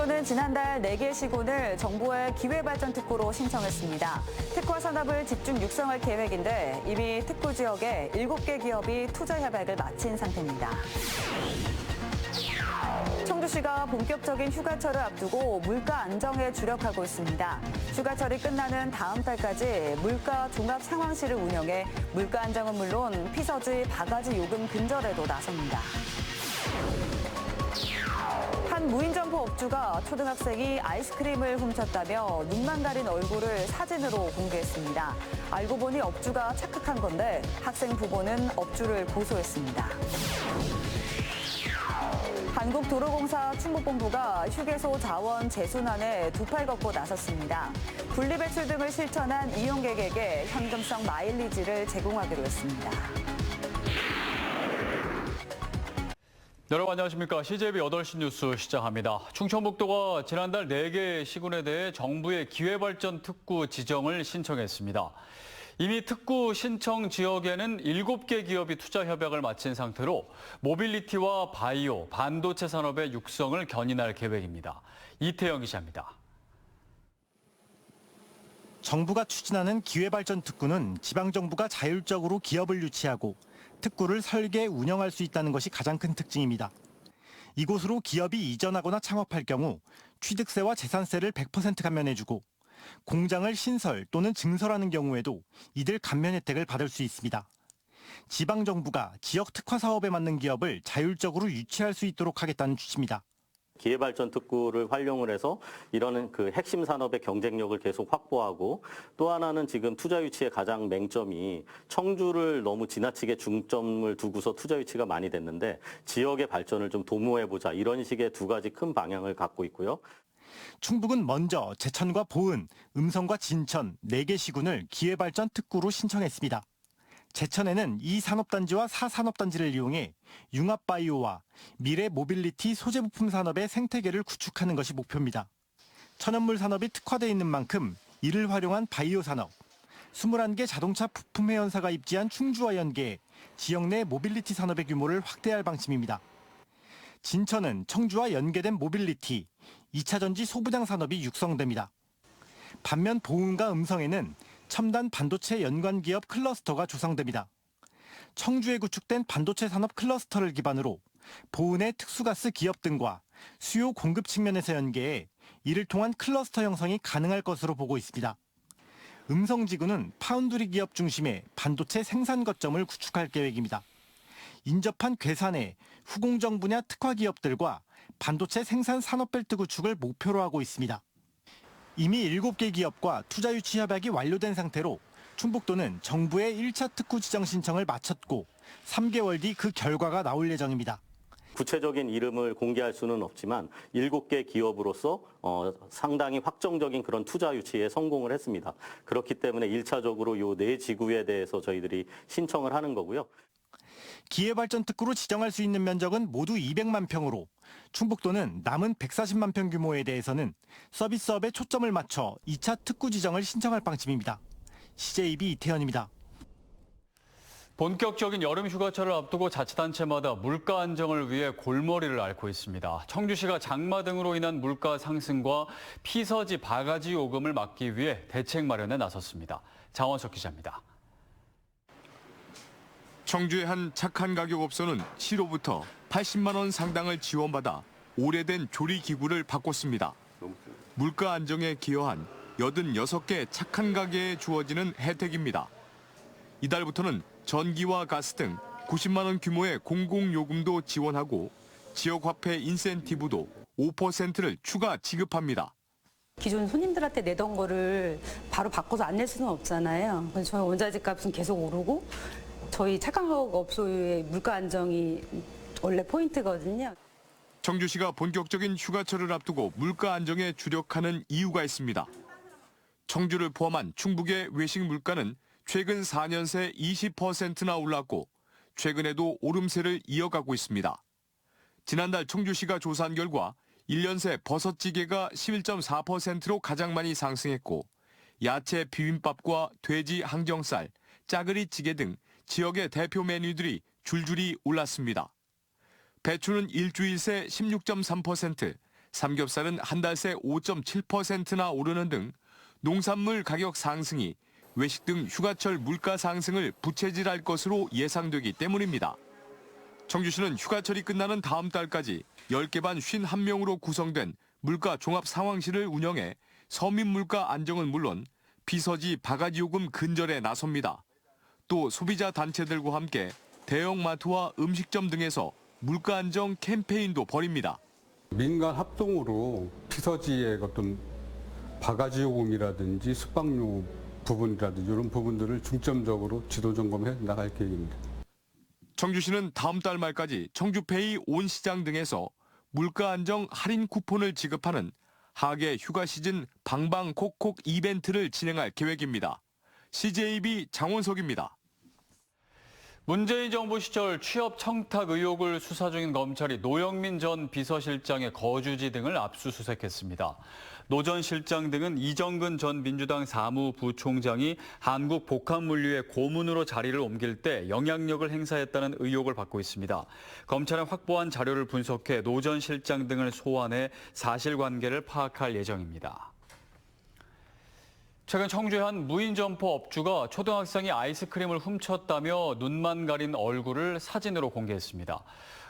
충북도는 지난달 4개 시군을 정부의 기회발전특구로 신청했습니다. 특화 산업을 집중 육성할 계획인데 이미 특구 지역에 7개 기업이 투자 협약을 마친 상태입니다. 청주시가 본격적인 휴가철을 앞두고 물가 안정에 주력하고 있습니다. 휴가철이 끝나는 다음 달까지 물가 종합 상황실을 운영해 물가 안정은 물론 피서지, 바가지 요금 근절에도 나섭니다. 한 무인점포 업주가 초등학생이 아이스크림을 훔쳤다며 눈만 가린 얼굴을 사진으로 공개했습니다. 알고 보니 업주가 착각한 건데 학생 부모는 업주를 고소했습니다. 한국도로공사 충북본부가 휴게소 자원 재순환에 두 팔 걷고 나섰습니다. 분리배출 등을 실천한 이용객에게 현금성 마일리지를 제공하기로 했습니다. 여러분 안녕하십니까. CJB 8시 뉴스 시작합니다. 충청북도가 지난달 4개 시군에 대해 정부의 기회발전 특구 지정을 신청했습니다. 이미 특구 신청 지역에는 7개 기업이 투자 협약을 마친 상태로 모빌리티와 바이오, 반도체 산업의 육성을 견인할 계획입니다. 이태영 기자입니다. 정부가 추진하는 기회발전 특구는 지방정부가 자율적으로 기업을 유치하고 특구를 설계, 운영할 수 있다는 것이 가장 큰 특징입니다. 이곳으로 기업이 이전하거나 창업할 경우 취득세와 재산세를 100% 감면해주고 공장을 신설 또는 증설하는 경우에도 이들 감면 혜택을 받을 수 있습니다. 지방정부가 지역 특화 사업에 맞는 기업을 자율적으로 유치할 수 있도록 하겠다는 취지입니다. 기회발전 특구를 활용을 해서 이런 핵심 산업의 경쟁력을 계속 확보하고 또 하나는 지금 투자 유치의 가장 맹점이 청주를 너무 지나치게 중점을 두고서 투자 유치가 많이 됐는데 지역의 발전을 좀 도모해보자 이런 식의 두 가지 큰 방향을 갖고 있고요. 충북은 먼저 제천과 보은, 음성과 진천 4개 시군을 기회발전 특구로 신청했습니다. 제천에는 2산업단지와 4산업단지를 이용해 융합바이오와 미래 모빌리티 소재부품 산업의 생태계를 구축하는 것이 목표입니다. 천연물 산업이 특화되어 있는 만큼 이를 활용한 바이오 산업, 21개 자동차 부품 회원사가 입지한 충주와 연계해 지역 내 모빌리티 산업의 규모를 확대할 방침입니다. 진천은 청주와 연계된 모빌리티, 2차 전지 소부장 산업이 육성됩니다. 반면 보은과 음성에는 첨단 반도체 연관 기업 클러스터가 조성됩니다. 청주에 구축된 반도체 산업 클러스터를 기반으로 보은의 특수가스 기업 등과 수요 공급 측면에서 연계해 이를 통한 클러스터 형성이 가능할 것으로 보고 있습니다. 음성지구는 파운드리 기업 중심의 반도체 생산 거점을 구축할 계획입니다. 인접한 괴산의 후공정 분야 특화 기업들과 반도체 생산 산업벨트 구축을 목표로 하고 있습니다. 이미 7개 기업과 투자 유치 협약이 완료된 상태로 충북도는 정부의 1차 특구 지정 신청을 마쳤고 3개월 뒤 그 결과가 나올 예정입니다. 구체적인 이름을 공개할 수는 없지만 7개 기업으로서 상당히 확정적인 그런 투자 유치에 성공을 했습니다. 그렇기 때문에 1차적으로 이 4지구에 대해서 저희들이 신청을 하는 거고요. 기회발전 특구로 지정할 수 있는 면적은 모두 200만 평으로 충북도는 남은 140만 평 규모에 대해서는 서비스업에 초점을 맞춰 2차 특구 지정을 신청할 방침입니다. CJB 이태현입니다. 본격적인 여름 휴가철을 앞두고 자치단체마다 물가 안정을 위해 골머리를 앓고 있습니다. 청주시가 장마 등으로 인한 물가 상승과 피서지, 바가지 요금을 막기 위해 대책 마련에 나섰습니다. 장원석 기자입니다. 청주의 한 착한 가격 업소는 시로부터 80만 원 상당을 지원받아 오래된 조리기구를 바꿨습니다. 물가 안정에 기여한 86개 착한 가게에 주어지는 혜택입니다. 이달부터는 전기와 가스 등 90만 원 규모의 공공요금도 지원하고 지역화폐 인센티브도 5%를 추가 지급합니다. 기존 손님들한테 내던 거를 바로 바꿔서 안 낼 수는 없잖아요. 그래서 저희 원자재 값은 계속 오르고 저희 착한 가격 업소의 물가 안정이 원래 포인트거든요. 청주시가 본격적인 휴가철을 앞두고 물가 안정에 주력하는 이유가 있습니다. 청주를 포함한 충북의 외식 물가는 최근 4년 새 20%나 올랐고 최근에도 오름세를 이어가고 있습니다. 지난달 청주시가 조사한 결과 1년 새 버섯찌개가 11.4%로 가장 많이 상승했고 야채 비빔밥과 돼지 항정살, 짜그리찌개 등 지역의 대표 메뉴들이 줄줄이 올랐습니다. 배추는 일주일 새 16.3%, 삼겹살은 한 달 새 5.7%나 오르는 등 농산물 가격 상승이 외식 등 휴가철 물가 상승을 부채질할 것으로 예상되기 때문입니다. 청주시는 휴가철이 끝나는 다음 달까지 10개 반 51명으로 구성된 물가 종합 상황실을 운영해 서민 물가 안정은 물론 피서지 바가지 요금 근절에 나섭니다. 또 소비자 단체들과 함께 대형마트와 음식점 등에서 물가 안정 캠페인도 벌입니다. 민간 합동으로 피서지의 어떤 바가지 요금이라든지 숙박료 부분이라든지 이런 부분들을 중점적으로 지도 점검해 나갈 계획입니다. 청주시는 다음 달 말까지 청주페이 온 시장 등에서 물가 안정 할인 쿠폰을 지급하는 하계 휴가 시즌 방방콕콕 이벤트를 진행할 계획입니다. CJB 장원석입니다. 문재인 정부 시절 취업 청탁 의혹을 수사 중인 검찰이 노영민 전 비서실장의 거주지 등을 압수수색했습니다. 노 전 실장 등은 이정근 전 민주당 사무부총장이 한국복합물류의 고문으로 자리를 옮길 때 영향력을 행사했다는 의혹을 받고 있습니다. 검찰은 확보한 자료를 분석해 노 전 실장 등을 소환해 사실관계를 파악할 예정입니다. 최근 청주의 한 무인 점포 업주가 초등학생이 아이스크림을 훔쳤다며 눈만 가린 얼굴을 사진으로 공개했습니다.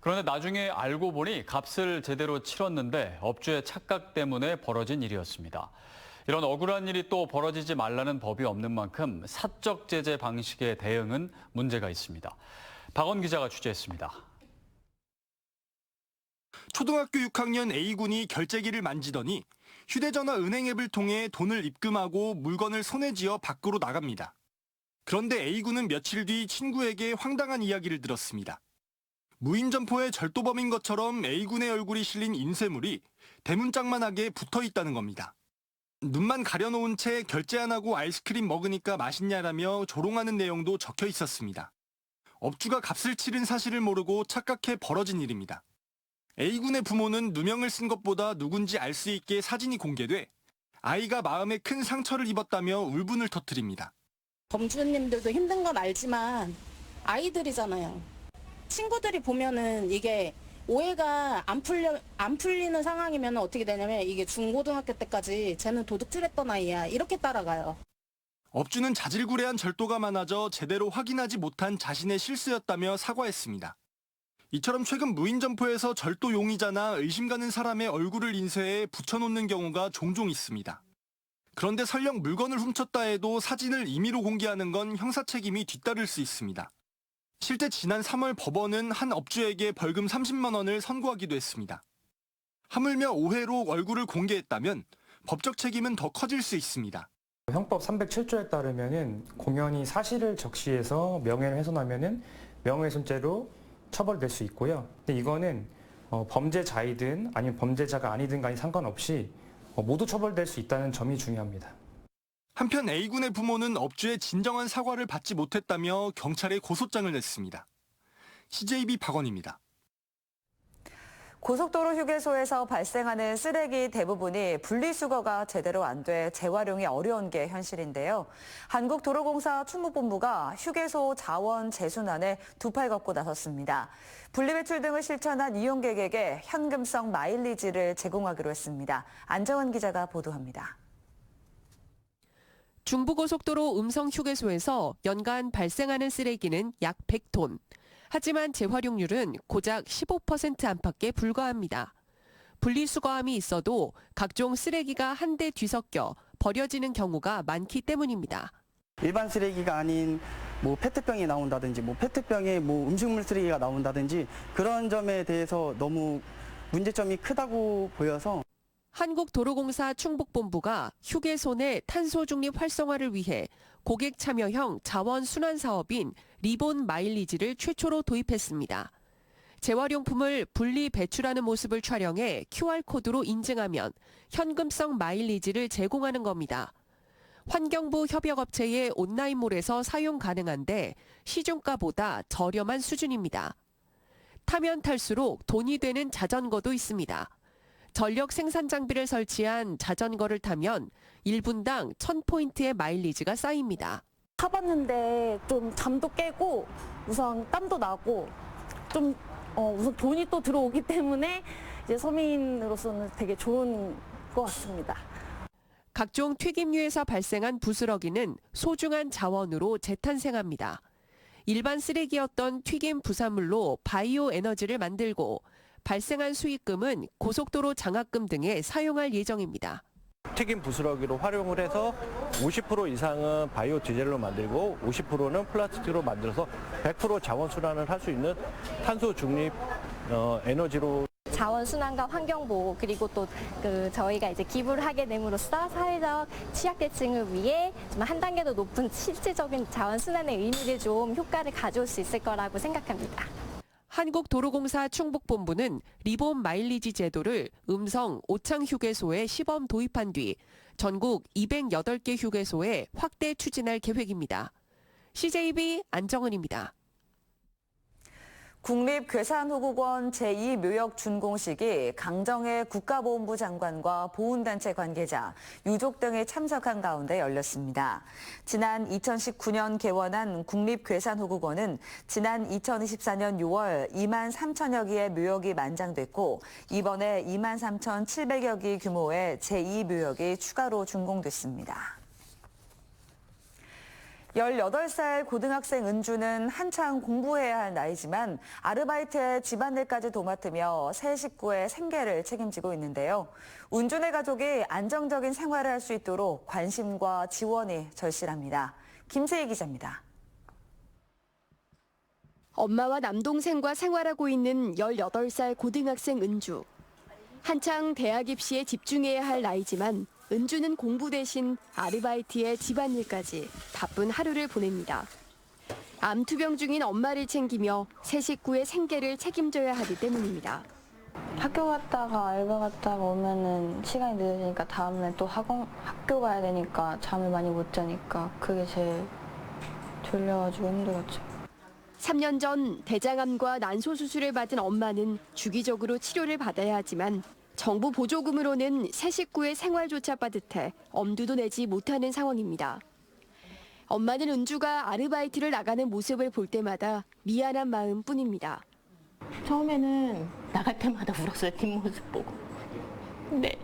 그런데 나중에 알고 보니 값을 제대로 치렀는데 업주의 착각 때문에 벌어진 일이었습니다. 이런 억울한 일이 또 벌어지지 말라는 법이 없는 만큼 사적 제재 방식의 대응은 문제가 있습니다. 박원 기자가 취재했습니다. 초등학교 6학년 A군이 결제기를 만지더니 휴대전화 은행 앱을 통해 돈을 입금하고 물건을 손에 쥐어 밖으로 나갑니다. 그런데 A군은 며칠 뒤 친구에게 황당한 이야기를 들었습니다. 무인 점포의 절도범인 것처럼 A군의 얼굴이 실린 인쇄물이 대문짝만하게 붙어 있다는 겁니다. 눈만 가려놓은 채 결제 안 하고 아이스크림 먹으니까 맛있냐라며 조롱하는 내용도 적혀 있었습니다. 업주가 값을 치른 사실을 모르고 착각해 벌어진 일입니다. A군의 부모는 누명을 쓴 것보다 누군지 알 수 있게 사진이 공개돼 아이가 마음에 큰 상처를 입었다며 울분을 터뜨립니다. 범주님들도 힘든 건 알지만 아이들이잖아요. 친구들이 보면은 이게 오해가 안 풀리는 상황이면 어떻게 되냐면 이게 중고등학교 때까지 쟤는 도둑질했던 아이야 이렇게 따라가요. 업주는 자질구레한 절도가 많아져 제대로 확인하지 못한 자신의 실수였다며 사과했습니다. 이처럼 최근 무인 점포에서 절도 용의자나 의심가는 사람의 얼굴을 인쇄해 붙여놓는 경우가 종종 있습니다. 그런데 설령 물건을 훔쳤다 해도 사진을 임의로 공개하는 건 형사 책임이 뒤따를 수 있습니다. 실제 지난 3월 법원은 한 업주에게 벌금 30만 원을 선고하기도 했습니다. 하물며 오해로 얼굴을 공개했다면 법적 책임은 더 커질 수 있습니다. 형법 307조에 따르면은 공연히 사실을 적시해서 명예를 훼손하면은 명예훼손죄로 처벌될 수 있고요. 근데 이거는 범죄자이든 아니면 범죄자가 아니든 간에 상관없이 모두 처벌될 수 있다는 점이 중요합니다. 한편 A군의 부모는 업주의 진정한 사과를 받지 못했다며 경찰에 고소장을 냈습니다. CJB 박원입니다. 고속도로 휴게소에서 발생하는 쓰레기 대부분이 분리수거가 제대로 안 돼 재활용이 어려운 게 현실인데요. 한국도로공사 충북본부가 휴게소 자원 재순환에 두 팔 걷고 나섰습니다. 분리배출 등을 실천한 이용객에게 현금성 마일리지를 제공하기로 했습니다. 안정환 기자가 보도합니다. 중부고속도로 음성휴게소에서 연간 발생하는 쓰레기는 약 100톤. 하지만 재활용률은 고작 15% 안팎에 불과합니다. 분리수거함이 있어도 각종 쓰레기가 한데 뒤섞여 버려지는 경우가 많기 때문입니다. 일반 쓰레기가 아닌 페트병이 나온다든지 페트병에 음식물 쓰레기가 나온다든지 그런 점에 대해서 너무 문제점이 크다고 보여서 한국도로공사 충북본부가 휴게소 내 탄소 중립 활성화를 위해 고객 참여형 자원 순환 사업인 리본 마일리지를 최초로 도입했습니다. 재활용품을 분리 배출하는 모습을 촬영해 QR코드로 인증하면 현금성 마일리지를 제공하는 겁니다. 환경부 협력업체의 온라인몰에서 사용 가능한데 시중가보다 저렴한 수준입니다. 타면 탈수록 돈이 되는 자전거도 있습니다. 전력 생산 장비를 설치한 자전거를 타면 1분당 1000포인트의 마일리지가 쌓입니다. 타봤는데 좀 잠도 깨고 우선 땀도 나고 좀 우선 돈이 또 들어오기 때문에 이제 서민으로서는 되게 좋은 것 같습니다. 각종 튀김류에서 발생한 부스러기는 소중한 자원으로 재탄생합니다. 일반 쓰레기였던 튀김 부산물로 바이오 에너지를 만들고 발생한 수익금은 고속도로 장학금 등에 사용할 예정입니다. 튀김 부스러기로 활용을 해서 50% 이상은 바이오 디젤로 만들고 50%는 플라스틱으로 만들어서 100% 자원 순환을 할 수 있는 탄소 중립 에너지로 자원 순환과 환경 보호 그리고 또 저희가 이제 기부를 하게 됨으로써 사회적 취약계층을 위해 좀 한 단계 더 높은 실질적인 자원 순환의 의미를 좀 효과를 가져올 수 있을 거라고 생각합니다. 한국도로공사 충북본부는 리본 마일리지 제도를 음성 오창 휴게소에 시범 도입한 뒤 전국 208개 휴게소에 확대 추진할 계획입니다. CJB 안정은입니다. 국립괴산호국원 제2묘역 준공식이 강정의 국가보훈부 장관과 보훈단체 관계자, 유족 등이 참석한 가운데 열렸습니다. 지난 2019년 개원한 국립괴산호국원은 지난 2024년 6월 2만 3천여 기의 묘역이 만장됐고 이번에 2만 3,700여 기 규모의 제2묘역이 추가로 준공됐습니다. 18살 고등학생 은주는 한창 공부해야 할 나이지만 아르바이트에 집안일까지 도맡으며 세 식구의 생계를 책임지고 있는데요. 은주네 가족이 안정적인 생활을 할 수 있도록 관심과 지원이 절실합니다. 김세희 기자입니다. 엄마와 남동생과 생활하고 있는 18살 고등학생 은주. 한창 대학 입시에 집중해야 할 나이지만 은주는 공부 대신 아르바이트에 집안일까지 바쁜 하루를 보냅니다. 암투병 중인 엄마를 챙기며 세 식구의 생계를 책임져야 하기 때문입니다. 학교 갔다가 알바 갔다가 오면은 시간이 늦어지니까 다음날 또 학교 가야 되니까 잠을 많이 못 자니까 그게 제일 졸려가지고 힘들었죠. 3년 전 대장암과 난소 수술을 받은 엄마는 주기적으로 치료를 받아야 하지만 정부 보조금으로는 세 식구의 생활조차 빠듯해 엄두도 내지 못하는 상황입니다. 엄마는 은주가 아르바이트를 나가는 모습을 볼 때마다 미안한 마음뿐입니다. 처음에는 나갈 때마다 울었어요. 뒷모습 보고. 근데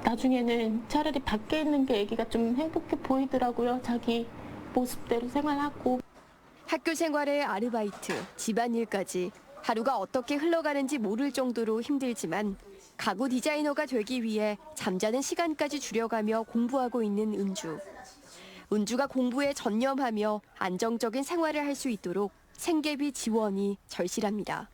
나중에는 차라리 밖에 있는 게 애기가 좀 행복해 보이더라고요. 자기 모습대로 생활하고. 학교 생활에 아르바이트, 집안일까지 하루가 어떻게 흘러가는지 모를 정도로 힘들지만 가구 디자이너가 되기 위해 잠자는 시간까지 줄여가며 공부하고 있는 은주. 은주가 공부에 전념하며 안정적인 생활을 할 수 있도록 생계비 지원이 절실합니다.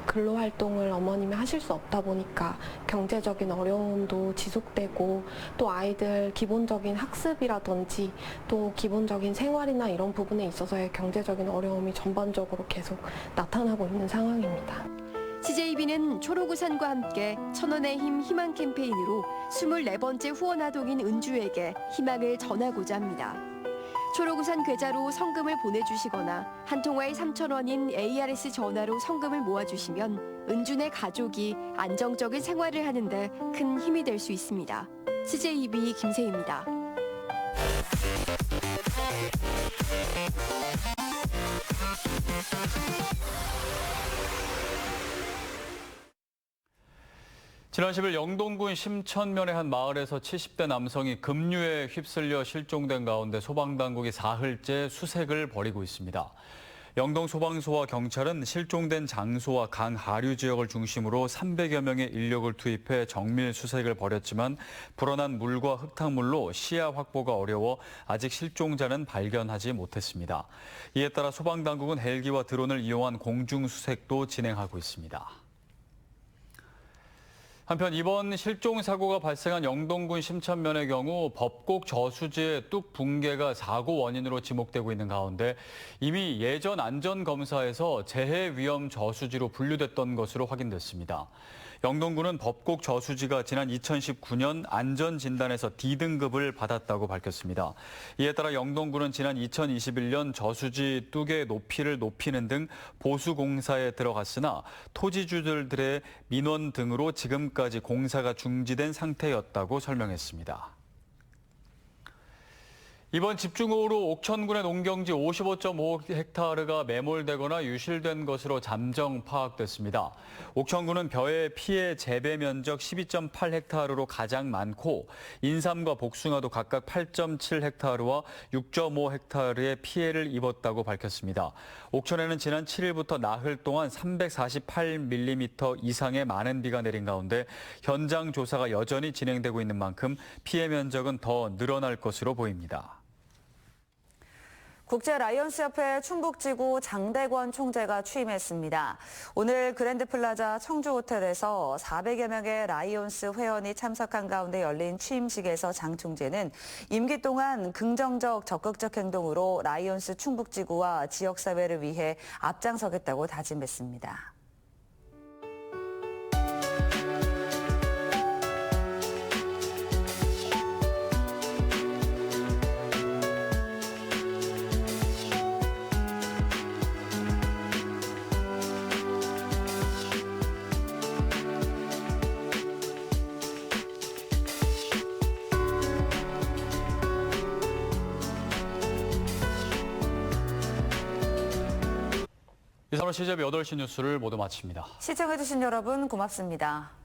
근로활동을 어머님이 하실 수 없다 보니까 경제적인 어려움도 지속되고 또 아이들 기본적인 학습이라든지 또 기본적인 생활이나 이런 부분에 있어서의 경제적인 어려움이 전반적으로 계속 나타나고 있는 상황입니다. CJB는 초록우산과 함께 천원의 힘 희망 캠페인으로 24번째 후원아동인 은주에게 희망을 전하고자 합니다. 초록우산 계좌로 성금을 보내주시거나 한 통화에 3,000원인 ARS 전화로 성금을 모아주시면 은주네 가족이 안정적인 생활을 하는데 큰 힘이 될 수 있습니다. CJB 김세희입니다. 지난 10일 영동군 심천면의 한 마을에서 70대 남성이 급류에 휩쓸려 실종된 가운데 소방당국이 사흘째 수색을 벌이고 있습니다. 영동소방서와 경찰은 실종된 장소와 강 하류 지역을 중심으로 300여 명의 인력을 투입해 정밀 수색을 벌였지만 불어난 물과 흙탕물로 시야 확보가 어려워 아직 실종자는 발견하지 못했습니다. 이에 따라 소방당국은 헬기와 드론을 이용한 공중수색도 진행하고 있습니다. 한편 이번 실종 사고가 발생한 영동군 심천면의 경우 법곡 저수지의 뚝 붕괴가 사고 원인으로 지목되고 있는 가운데 이미 예전 안전검사에서 재해 위험 저수지로 분류됐던 것으로 확인됐습니다. 영동군은 법곡 저수지가 지난 2019년 안전진단에서 D등급을 받았다고 밝혔습니다. 이에 따라 영동군은 지난 2021년 저수지 뚝의 높이를 높이는 등 보수공사에 들어갔으나 토지주들의 민원 등으로 지금까지 공사가 중지된 상태였다고 설명했습니다. 이번 집중호우로 옥천군의 농경지 55.5헥타르가 매몰되거나 유실된 것으로 잠정 파악됐습니다. 옥천군은 벼의 피해 재배 면적 12.8헥타르로 가장 많고 인삼과 복숭아도 각각 8.7헥타르와 6.5헥타르의 피해를 입었다고 밝혔습니다. 옥천에는 지난 7일부터 나흘 동안 348mm 이상의 많은 비가 내린 가운데 현장 조사가 여전히 진행되고 있는 만큼 피해 면적은 더 늘어날 것으로 보입니다. 국제라이온스협회 충북지구 장대권 총재가 취임했습니다. 오늘 그랜드플라자 청주호텔에서 400여 명의 라이온스 회원이 참석한 가운데 열린 취임식에서 장 총재는 임기 동안 긍정적 적극적 행동으로 라이온스 충북지구와 지역사회를 위해 앞장서겠다고 다짐했습니다. 이상으로 CJB 8시 뉴스를 모두 마칩니다. 시청해주신 여러분 고맙습니다.